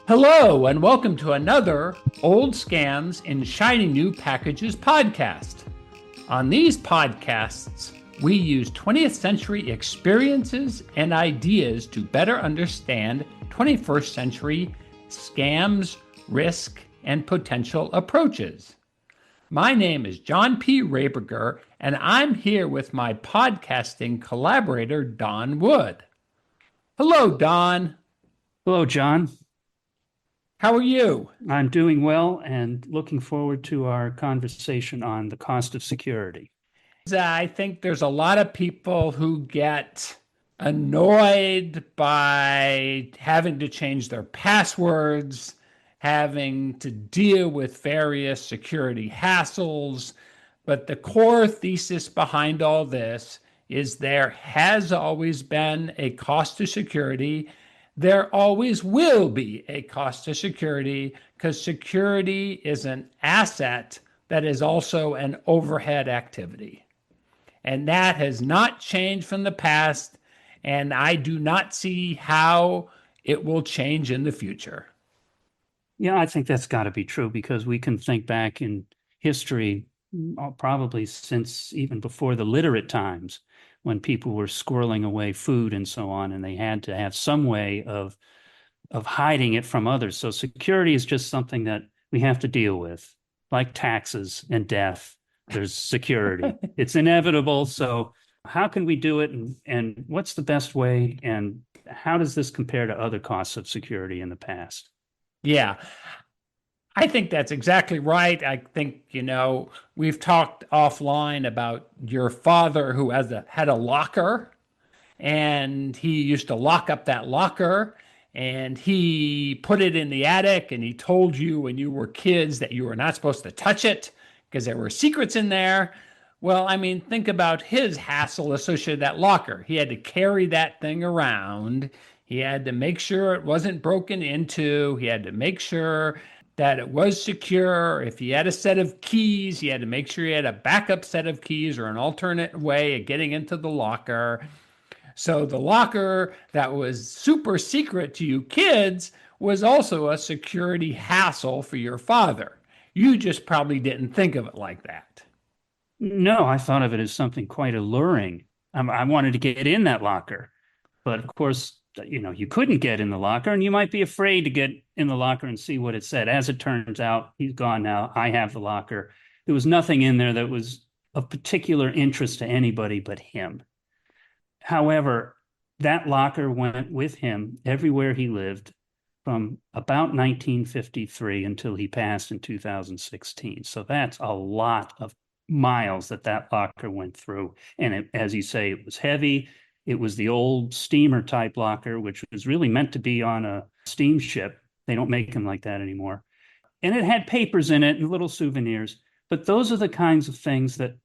Hello, and welcome to another Old Scams in Shiny New Packages podcast. On these podcasts, we use 20th century experiences and ideas to better understand 21st century scams, risk, and potential approaches. My name is John P. Raberger, and I'm here with my podcasting collaborator, Don Wood. Hello, Don. Hello, John. How are you? I'm doing well and looking forward to our conversation on the cost of security. I think there's a lot of people who get annoyed by having to change their passwords, having to deal with various security hassles. But the core thesis behind all this is there has always been a cost to security. There always will be a cost to security because security is an asset that is also an overhead activity. And that has not changed from the past, and I do not see how it will change in the future. Yeah, I think that's got to be true because we can think back in history, probably since even before the literate times, when people were squirreling away food and so on, and they had to have some way of hiding it from others. So security is just something that we have to deal with, like taxes and death. There's security. It's inevitable. So how can we do it? And what's the best way? And how does this compare to other costs of security in the past? Yeah, I think that's exactly right. I think, we've talked offline about your father who had a locker, and he used to lock up that locker, and he put it in the attic, and he told you when you were kids that you were not supposed to touch it because there were secrets in there. Well, I mean, think about his hassle associated with that locker. He had to carry that thing around. He had to make sure it wasn't broken into. He had to make sure that it was secure. If he had a set of keys, he had to make sure he had a backup set of keys or an alternate way of getting into the locker. So the locker that was super secret to you kids was also a security hassle for your father. You just probably didn't think of it like that. No, I thought of it as something quite alluring. I wanted to get in that locker, but of course, you couldn't get in the locker, and you might be afraid to get in the locker and see what it said. As it turns out, he's gone now. I have the locker. There was nothing in there that was of particular interest to anybody but him. However, that locker went with him everywhere he lived from about 1953 until he passed in 2016. So that's a lot of miles that locker went through. And as you say, it was heavy. It was the old steamer type locker, which was really meant to be on a steamship. They don't make them like that anymore. And it had papers in it and little souvenirs. But those are the kinds of things that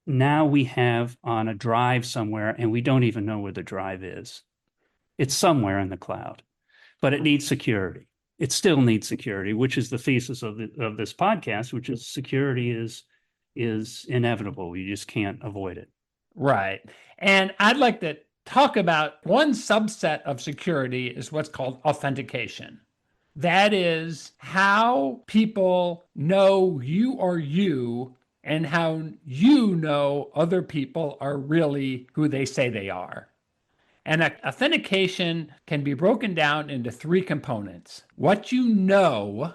now we have on a drive somewhere, and we don't even know where the drive is. It's somewhere in the cloud, but it needs security. It still needs security, which is the thesis of this podcast, which is security is inevitable. You just can't avoid it. Right. And I'd like to talk about one subset of security is what's called authentication. That is how people know you are you and how you know other people are really who they say they are. And authentication can be broken down into three components. What you know,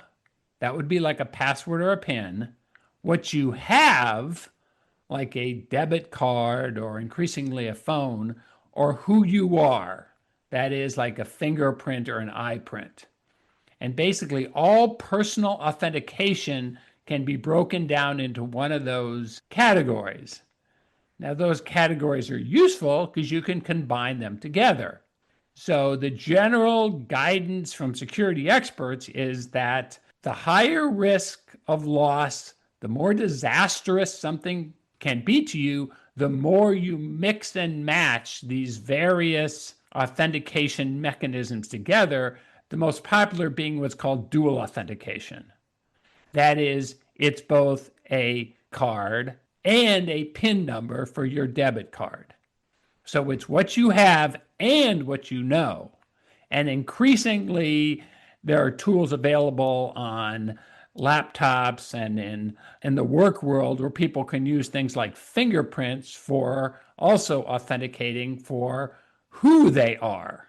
that would be like a password or a PIN. What you have, like a debit card or increasingly a phone, or who you are, that is like a fingerprint or an eye print. And basically all personal authentication can be broken down into one of those categories. Now, those categories are useful because you can combine them together. So the general guidance from security experts is that the higher risk of loss, the more disastrous something can be to you, the more you mix and match these various authentication mechanisms together, the most popular being what's called dual authentication. That is, it's both a card and a PIN number for your debit card. So it's what you have and what you know. And increasingly, there are tools available on laptops and in the work world where people can use things like fingerprints for also authenticating for who they are.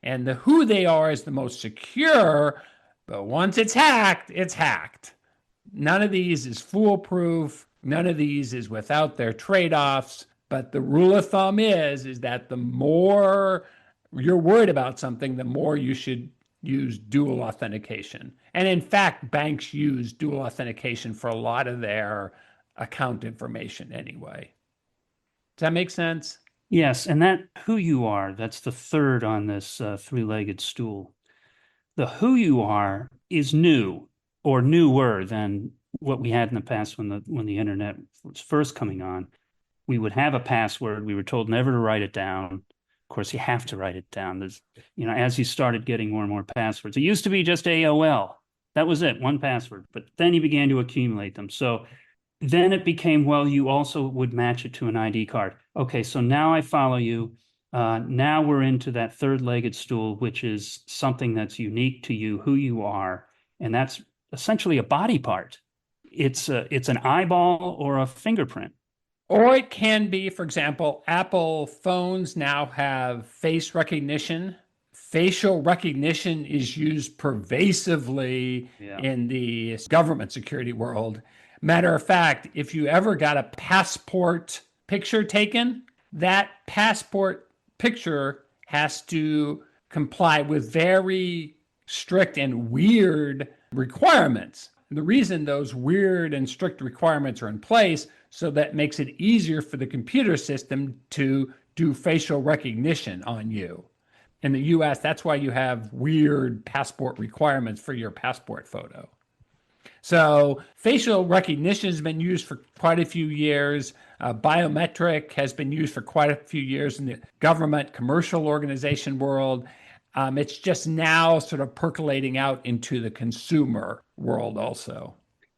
And the who they are is the most secure, but once it's hacked, it's hacked. None of these is foolproof. None of these is without their trade-offs. But the rule of thumb is that the more you're worried about something, the more you should use dual authentication. And in fact, banks use dual authentication for a lot of their account information anyway. Does that make sense? Yes, and that who you are, that's the third on this three-legged stool. The who you are is new or newer than what we had in the past when the internet was first coming on. We would have a password. We were told never to write it down. Of course, you have to write it down. As you started getting more and more passwords, it used to be just AOL. That was it, one password. But then you began to accumulate them. So then it became, well, you also would match it to an ID card. Okay, so now I follow you. Now we're into that third-legged stool, which is something that's unique to you, who you are, and that's essentially a body part. It's an eyeball or a fingerprint. Or it can be, for example, Apple phones now have face recognition. Facial recognition is used pervasively Yeah. in the government security world. Matter of fact, if you ever got a passport picture taken, that passport picture has to comply with very strict and weird requirements. And the reason those weird and strict requirements are in place so that makes it easier for the computer system to do facial recognition on you. In the US, that's why you have weird passport requirements for your passport photo. So facial recognition has been used for quite a few years. Biometric has been used for quite a few years in the government, commercial organization world. It's just now sort of percolating out into the consumer world also.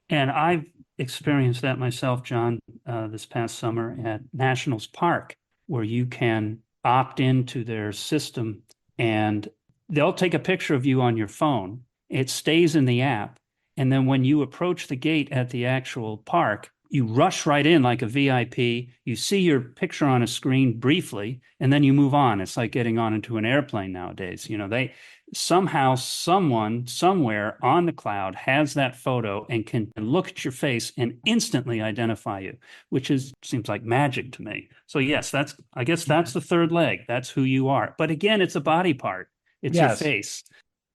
And I've experienced that myself, John, this past summer at Nationals Park, where you can opt into their system and they'll take a picture of you on your phone. It stays in the app. And then when you approach the gate at the actual park, you rush right in like a VIP. You see your picture on a screen briefly, and then you move on. It's like getting on into an airplane nowadays. They somehow, someone, somewhere on the cloud has that photo and can look at your face and instantly identify you, which seems like magic to me. So yes, I guess that's the third leg. That's who you are. But again, it's a body part. It's your Yes, face.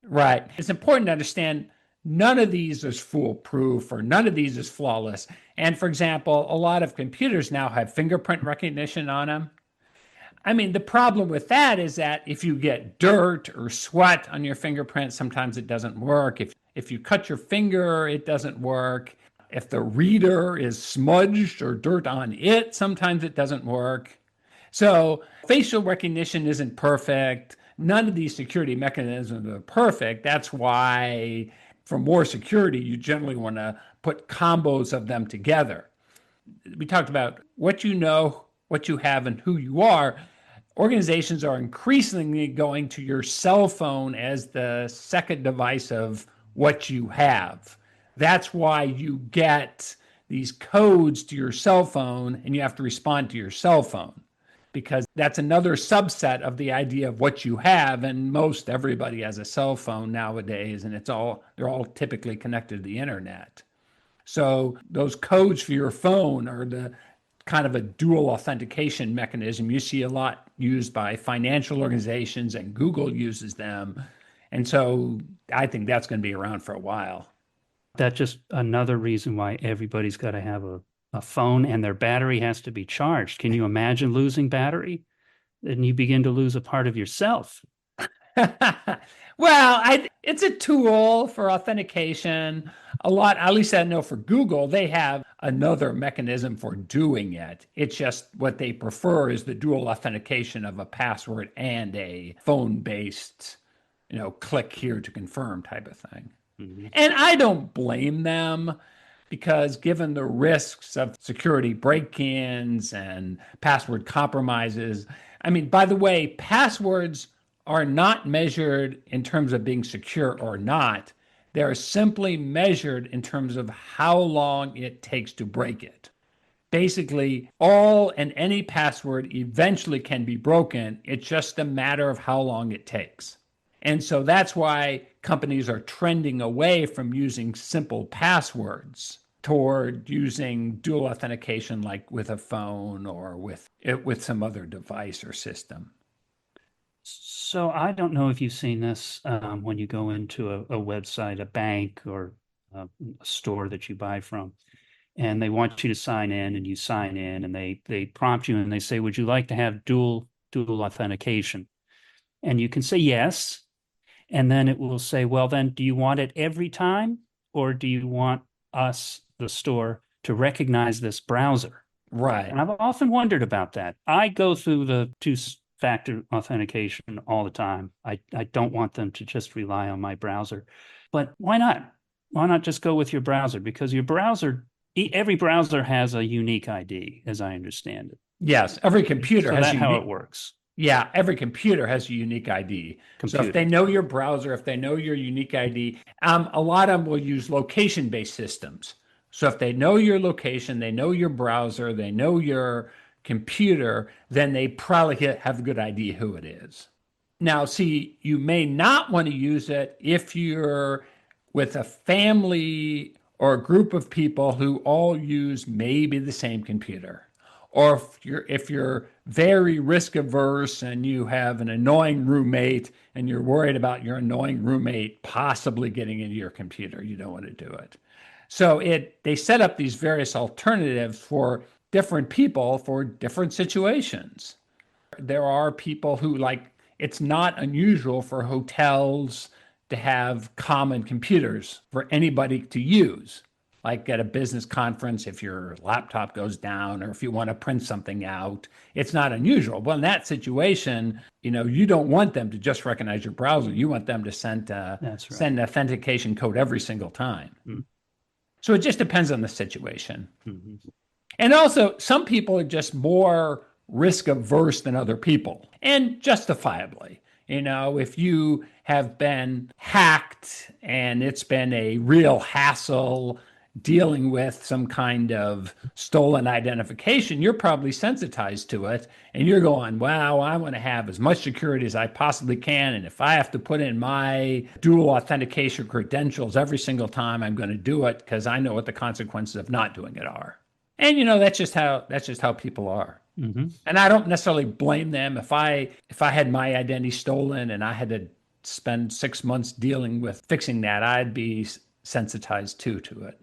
right. It's important to understand none of these is foolproof or none of these is flawless. And for example, a lot of computers now have fingerprint recognition on them. I mean, the problem with that is that if you get dirt or sweat on your fingerprint, sometimes it doesn't work. If you cut your finger, it doesn't work. If the reader is smudged or dirt on it, sometimes it doesn't work. So facial recognition isn't perfect. None of these security mechanisms are perfect. That's why for more security, you generally want to put combos of them together. We talked about what you know, what you have, and who you are. Organizations are increasingly going to your cell phone as the second device of what you have. That's why you get these codes to your cell phone and you have to respond to your cell phone because that's another subset of the idea of what you have. And most everybody has a cell phone nowadays, and they're all typically connected to the internet. So those codes for your phone are the kind of a dual authentication mechanism you see a lot used by financial organizations, and Google uses them. And so I think that's going to be around for a while. That's just another reason why everybody's got to have a phone and their battery has to be charged. Can you imagine losing battery? Then you begin to lose a part of yourself. It's a tool for authentication. At least I know for Google, they have another mechanism for doing it. It's just what they prefer is the dual authentication of a password and a phone-based, click here to confirm type of thing. Mm-hmm. And I don't blame them because given the risks of security break-ins and password compromises, I mean, by the way, passwords are not measured in terms of being secure or not. They're simply measured in terms of how long it takes to break it. Basically, all and any password eventually can be broken. It's just a matter of how long it takes. And so that's why companies are trending away from using simple passwords toward using dual authentication, like with a phone or with some other device or system. So I don't know if you've seen this when you go into a website, a bank, or a store that you buy from, and they want you to sign in, and you sign in, and they prompt you and they say, "Would you like to have dual authentication?" And you can say yes, and then it will say, "Well, then, do you want it every time, or do you want us, the store, to recognize this browser?" Right. And I've often wondered about that. I go through the two-factor authentication all the time. I don't want them to just rely on my browser. But why not? Why not just go with your browser? Because your browser, every browser has a unique ID, as I understand it. Yes, every computer So has that's a how it unique. works. Yeah, every computer has a unique ID. So if they Computer. know your browser, if they know your unique ID, a lot of them will use location-based systems. So if they know your location, they know your browser, they know your computer, then they probably have a good idea who it is. Now, see, you may not want to use it if you're with a family or a group of people who all use maybe the same computer. Or if you're very risk averse and you have an annoying roommate and you're worried about your annoying roommate possibly getting into your computer, you don't want to do it. So they set up these various alternatives for different people for different situations. There are people who like it's not unusual for hotels to have common computers for anybody to use. Like at a business conference, if your laptop goes down or if you want to print something out, it's not unusual. Well, in that situation, you don't want them to just recognize your browser. You want them to That's right. send authentication code every single time. Mm-hmm. So it just depends on the situation. Mm-hmm. And also, some people are just more risk averse than other people, and justifiably. If you have been hacked and it's been a real hassle dealing with some kind of stolen identification, you're probably sensitized to it. And you're going, wow, I want to have as much security as I possibly can. And if I have to put in my dual authentication credentials every single time, I'm going to do it because I know what the consequences of not doing it are. And that's just how people are. Mm-hmm. And I don't necessarily blame them. If I had my identity stolen and I had to spend 6 months dealing with fixing that, I'd be sensitized too to it.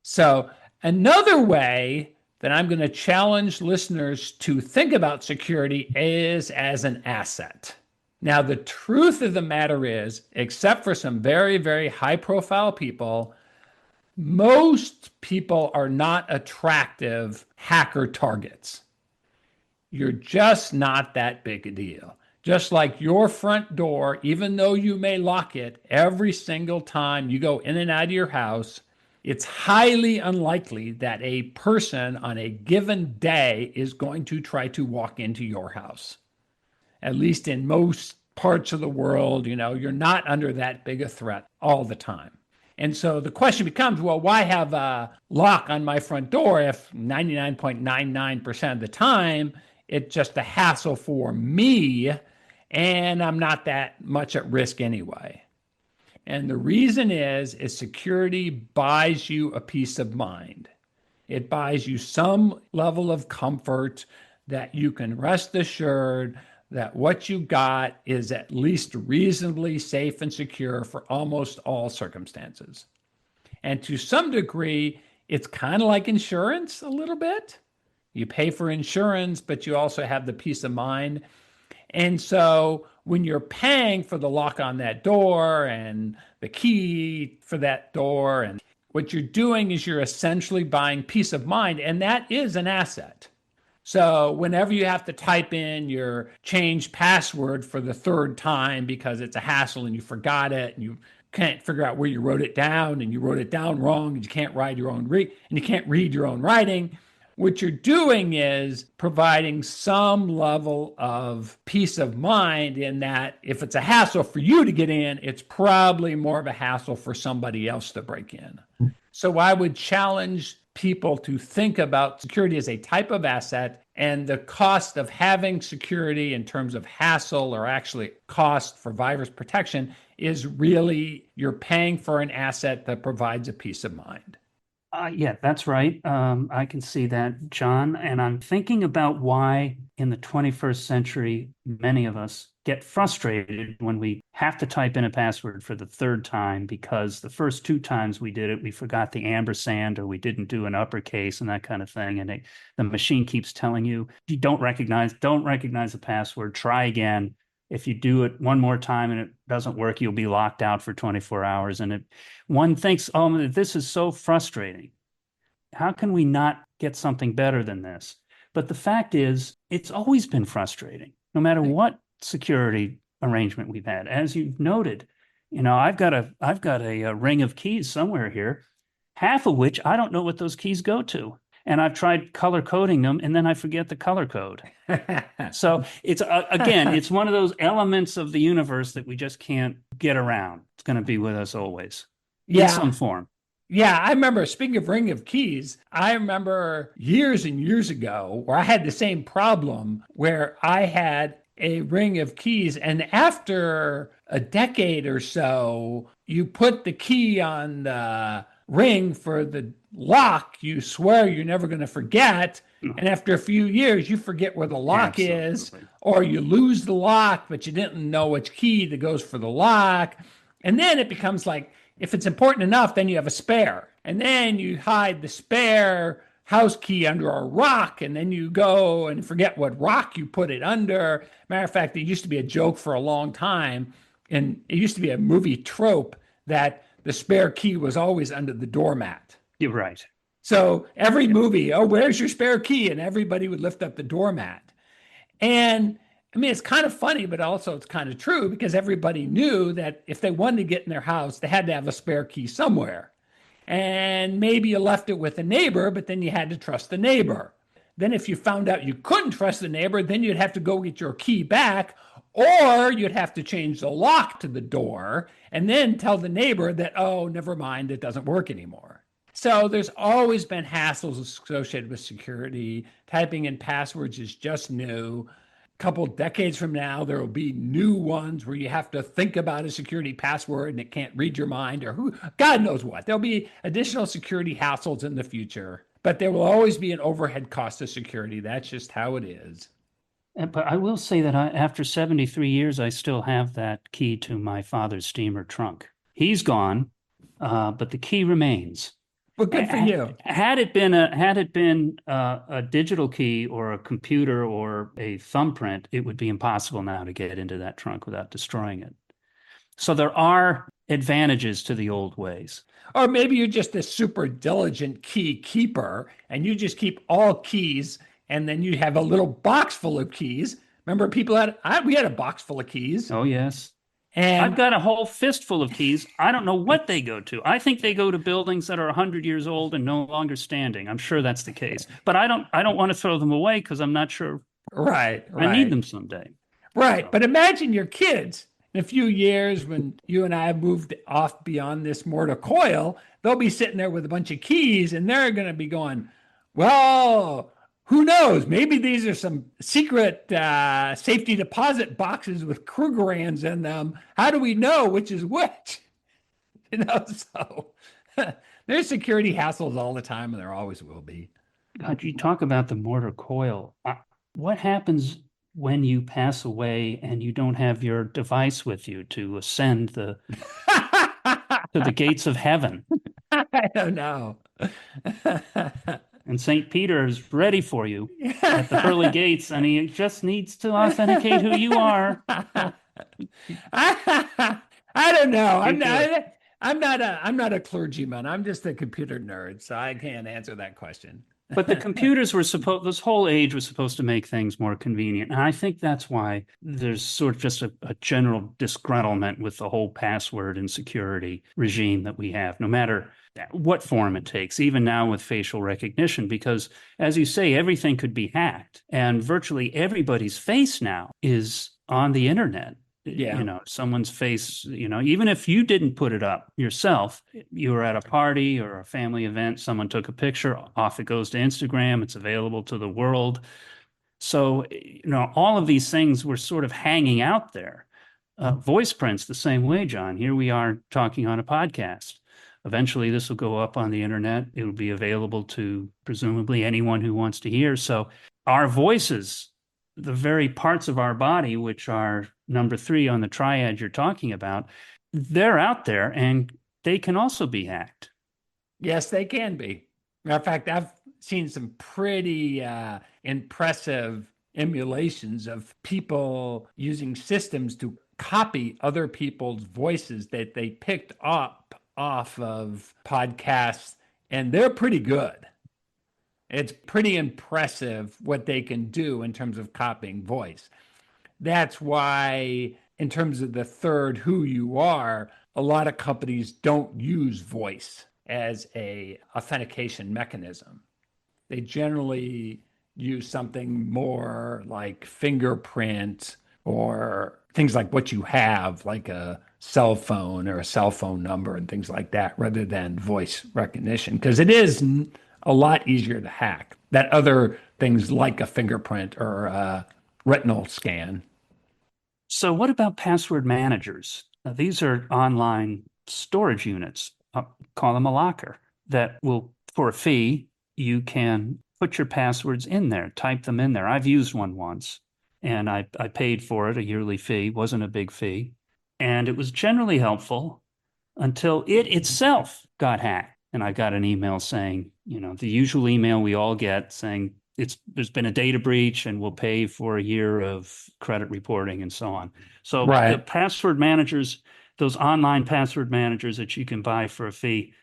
So another way that I'm going to challenge listeners to think about security is as an asset. Now, the truth of the matter is, except for some very, very high profile people, most people are not attractive hacker targets. You're just not that big a deal. Just like your front door, even though you may lock it every single time you go in and out of your house, it's highly unlikely that a person on a given day is going to try to walk into your house. At least in most parts of the world, you're not under that big a threat all the time. And so the question becomes, well, why have a lock on my front door if 99.99% of the time it's just a hassle for me and I'm not that much at risk anyway? And the reason is security buys you a peace of mind. It buys you some level of comfort that you can rest assured that what you got is at least reasonably safe and secure for almost all circumstances. And to some degree, it's kind of like insurance a little bit. You pay for insurance, but you also have the peace of mind. And so when you're paying for the lock on that door and the key for that door, and what you're doing is you're essentially buying peace of mind, and that is an asset. So whenever you have to type in your change password for the third time because it's a hassle and you forgot it and you can't figure out where you wrote it down and you wrote it down wrong and you can't write your own and you can't read your own writing, what you're doing is providing some level of peace of mind in that if it's a hassle for you to get in, it's probably more of a hassle for somebody else to break in. So I would challenge people to think about security as a type of asset and the cost of having security in terms of hassle or actually cost for virus protection is really you're paying for an asset that provides a peace of mind. Yeah, that's right. I can see that, John. And I'm thinking about why in the 21st century, many of us get frustrated when we have to type in a password for the third time because the first two times we did it, we forgot the ampersand or we didn't do an uppercase and that kind of thing. And the machine keeps telling you don't recognize the password, try again. If you do it one more time and it doesn't work, you'll be locked out for 24 hours. And one thinks, oh, this is so frustrating. How can we not get something better than this? But the fact is, it's always been frustrating, no matter what security arrangement we've had. As you've noted, I've got a ring of keys somewhere here, half of which I don't know what those keys go to. And I've tried color coding them, and then I forget the color code. So it's again, it's one of those elements of the universe that we just can't get around. It's going to be with us always in Yeah. some form. Yeah, I remember, speaking of Ring of Keys, I remember years and years ago where I had the same problem where I had a Ring of Keys, and after a decade or so, you put the key on the ring for the lock, you swear you're never going to forget. And after a few years, you forget where the lock is, Absolutely. or you lose the lock, but you didn't know which key that goes for the lock. And then it becomes like, if it's important enough, then you have a spare. And then you hide the spare house key under a rock, and then you go and forget what rock you put it under. Matter of fact, it used to be a joke for a long time, and it used to be a movie trope that the spare key was always under the doormat. You're right. So every movie, oh, where's your spare key? And everybody would lift up the doormat. And I mean, it's kind of funny, but also it's kind of true because everybody knew that if they wanted to get in their house, they had to have a spare key somewhere. And maybe you left it with a neighbor, but then you had to trust the neighbor. Then, if you found out you couldn't trust the neighbor, then you'd have to go get your key back, or you'd have to change the lock to the door and then tell the neighbor that, oh, never mind, it doesn't work anymore. So there's always been hassles associated with security. Typing in passwords is just new. A couple decades from now, there will be new ones where you have to think about a security password and it can't read your mind or who, God knows what. There'll be additional security hassles in the future, but there will always be an overhead cost of security. That's just how it is. But I will say that after 73 years, I still have that key to my father's steamer trunk. He's gone, but the key remains. Well, good for you. Had it been a digital key or a computer or a thumbprint, it would be impossible now to get into that trunk without destroying it. So there are advantages to the old ways. Or maybe you're just a super diligent key keeper and you just keep all keys and then you have a little box full of keys. Remember, we had a box full of keys. Oh, yes. I've And got a whole fistful of keys. I don't know what they go to. I think they go to buildings that are 100 years old and no longer standing. I'm sure that's the case. But I don't want to throw them away because I'm not sure right, I need right, them someday. right. So, But imagine your kids in a few years when you and I have moved off beyond this mortal coil, they'll be sitting there with a bunch of keys and they're going to be going, well, who knows? Maybe these are some secret safety deposit boxes with Krugerrands in them. How do we know which is which? So there's security hassles all the time, and there always will be. God, you talk about the mortar coil. What happens when you pass away and you don't have your device with you to ascend to the gates of heaven? I don't know. And St. Peter is ready for you at the pearly gates, and he just needs to authenticate who you are. I don't know. You do it. I'm not a clergyman. I'm just a computer nerd, so I can't answer that question. But the computers were supposed, this whole age was supposed to make things more convenient. And I think that's why there's sort of just a general disgruntlement with the whole password and security regime that we have, no matter what form it takes, even now with facial recognition, because as you say, everything could be hacked. And virtually everybody's face now is on the internet. Yeah. Someone's face, even if you didn't put it up yourself, you were at a party or a family event, someone took a picture, off it goes to Instagram, it's available to the world. So, all of these things were sort of hanging out there. Voice prints the same way, John. Here we are talking on a podcast. Eventually, this will go up on the internet. It will be available to presumably anyone who wants to hear. So, our voices, the very parts of our body, which are number 3 on the triad you're talking about, they're out there and they can also be hacked. Yes, they can be. Matter of fact, I've seen some pretty impressive emulations of people using systems to copy other people's voices that they picked up off of podcasts, and they're pretty good. It's pretty impressive what they can do in terms of copying voice. That's why, in terms of the third who you are, a lot of companies don't use voice as a authentication mechanism. They generally use something more like fingerprint or things like what you have, like a cell phone or a cell phone number and things like that, rather than voice recognition, because it is a lot easier to hack than other things like a fingerprint or a retinal scan. So, what about password managers? These are online storage units, call them a locker, that will, for a fee, you can put your passwords in there, type them in there. I've used one once and I paid for it, a yearly fee, wasn't a big fee. And it was generally helpful until it itself got hacked. And I got an email saying, the usual email we all get saying there's been a data breach and we'll pay for a year of credit reporting and so on. So the Right. password managers, those online password managers that you can buy for a fee,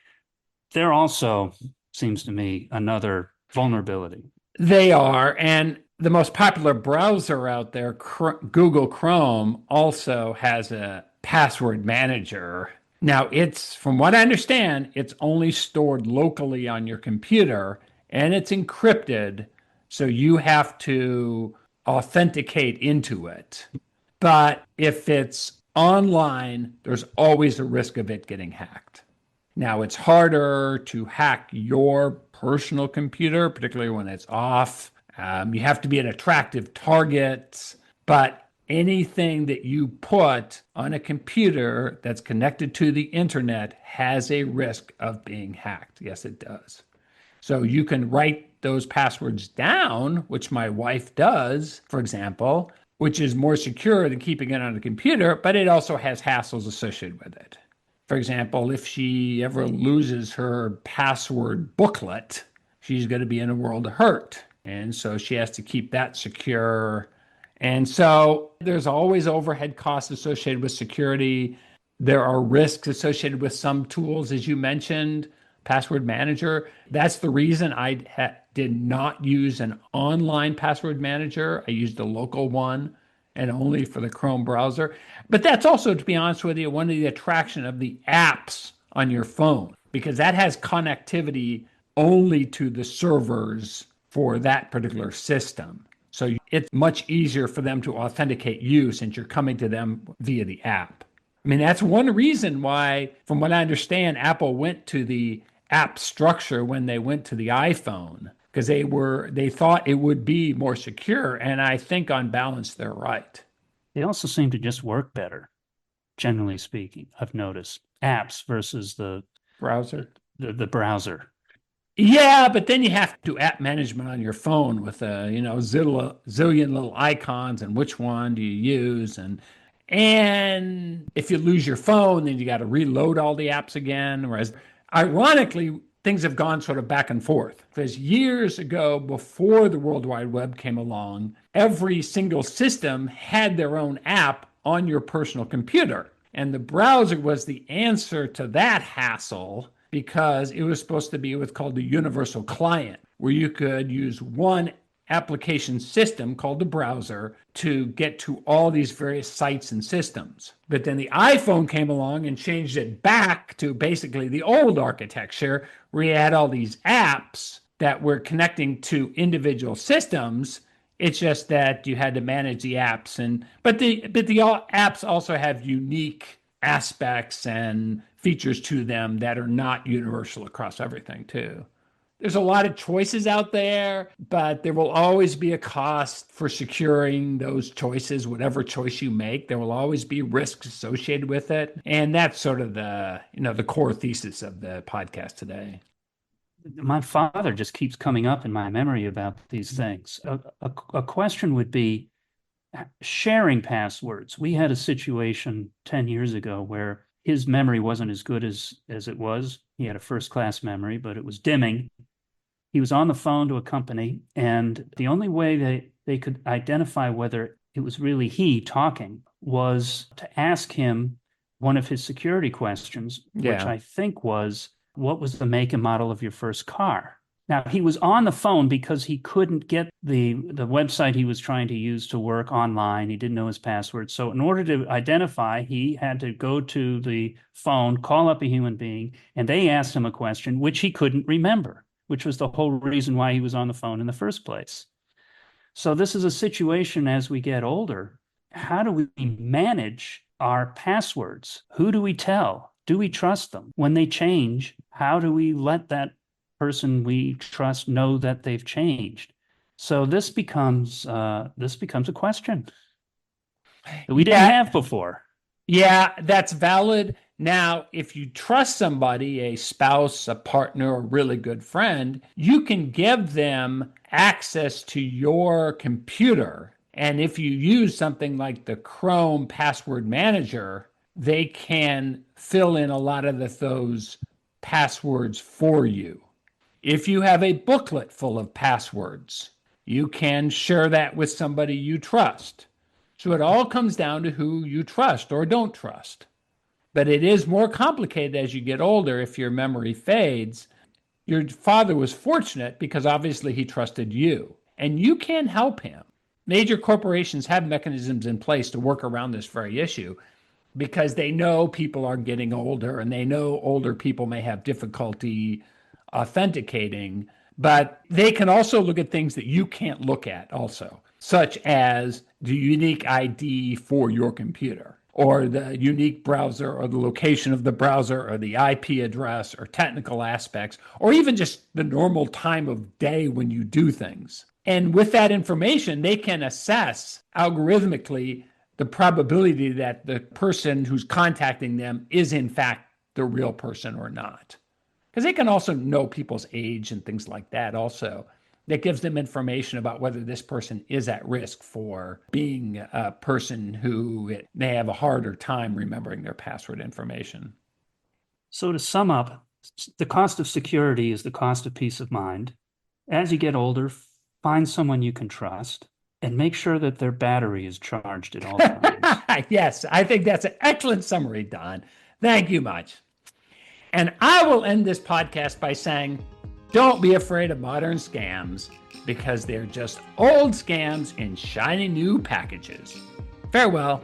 they're also, seems to me, another vulnerability. They are. And the most popular browser out there, Google Chrome, also has a password manager. Now, from what I understand, it's only stored locally on your computer and it's encrypted. So you have to authenticate into it. But if it's online, there's always a risk of it getting hacked. Now, it's harder to hack your personal computer, particularly when it's off. You have to be an attractive target, but anything that you put on a computer that's connected to the internet has a risk of being hacked. Yes, it does. So you can write those passwords down, which my wife does, for example, which is more secure than keeping it on a computer, but it also has hassles associated with it. For example, if she ever loses her password booklet, she's going to be in a world of hurt. And so she has to keep that secure. And so there's always overhead costs associated with security. There are risks associated with some tools, as you mentioned, password manager. That's the reason I did not use an online password manager. I used a local one and only for the Chrome browser. But that's also, to be honest with you, one of the attraction of the apps on your phone, because that has connectivity only to the servers for that particular system. So it's much easier for them to authenticate you since you're coming to them via the app. I mean, that's one reason why, from what I understand, Apple went to the app structure when they went to the iPhone, because they thought it would be more secure. And I think on balance, they're right. They also seem to just work better, generally speaking. I've noticed apps versus the Browser. the browser. Yeah, but then you have to do app management on your phone with zillion little icons and which one do you use, and if you lose your phone, then you got to reload all the apps again. Whereas, ironically, things have gone sort of back and forth. Because years ago, before the World Wide Web came along, every single system had their own app on your personal computer. And the browser was the answer to that hassle because it was supposed to be what's called the universal client, where you could use one application system called the browser to get to all these various sites and systems. But then the iPhone came along and changed it back to basically the old architecture, where you had all these apps that were connecting to individual systems. It's just that you had to manage the apps, but the apps also have unique aspects and features to them that are not universal across everything too. There's a lot of choices out there, but there will always be a cost for securing those choices. Whatever choice you make, there will always be risks associated with it. And that's sort of the core thesis of the podcast today. My father just keeps coming up in my memory about these things. A question would be sharing passwords. We had a situation 10 years ago where his memory wasn't as good as it was. He had a first-class memory, but it was dimming. He was on the phone to a company, and the only way they could identify whether it was really he talking was to ask him one of his security questions, which I think was, what was the make and model of your first car? Now, he was on the phone because he couldn't get the website he was trying to use to work online. He didn't know his password. So in order to identify, he had to go to the phone, call up a human being, and they asked him a question which he couldn't remember, which was the whole reason why he was on the phone in the first place. So this is a situation as we get older. How do we manage our passwords? Who do we tell? Do we trust them? When they change, how do we let that person we trust know that they've changed? So this becomes a question that we didn't have before. Yeah, that's valid. Now, if you trust somebody, a spouse, a partner, a really good friend, you can give them access to your computer. And if you use something like the Chrome password manager, they can fill in a lot of those passwords for you. If you have a booklet full of passwords, you can share that with somebody you trust. So it all comes down to who you trust or don't trust. But it is more complicated as you get older if your memory fades. Your father was fortunate because obviously he trusted you, and you can help him. Major corporations have mechanisms in place to work around this very issue because they know people are getting older and they know older people may have difficulty authenticating, but they can also look at things that you can't look at also, such as the unique ID for your computer or the unique browser or the location of the browser or the IP address or technical aspects, or even just the normal time of day when you do things. And with that information, they can assess algorithmically the probability that the person who's contacting them is in fact the real person or not. Because they can also know people's age and things like that also. That gives them information about whether this person is at risk for being a person who may have a harder time remembering their password information. So to sum up, the cost of security is the cost of peace of mind. As you get older, find someone you can trust and make sure that their battery is charged at all times. Yes, I think that's an excellent summary, Don. Thank you much. And I will end this podcast by saying, don't be afraid of modern scams because they're just old scams in shiny new packages. Farewell.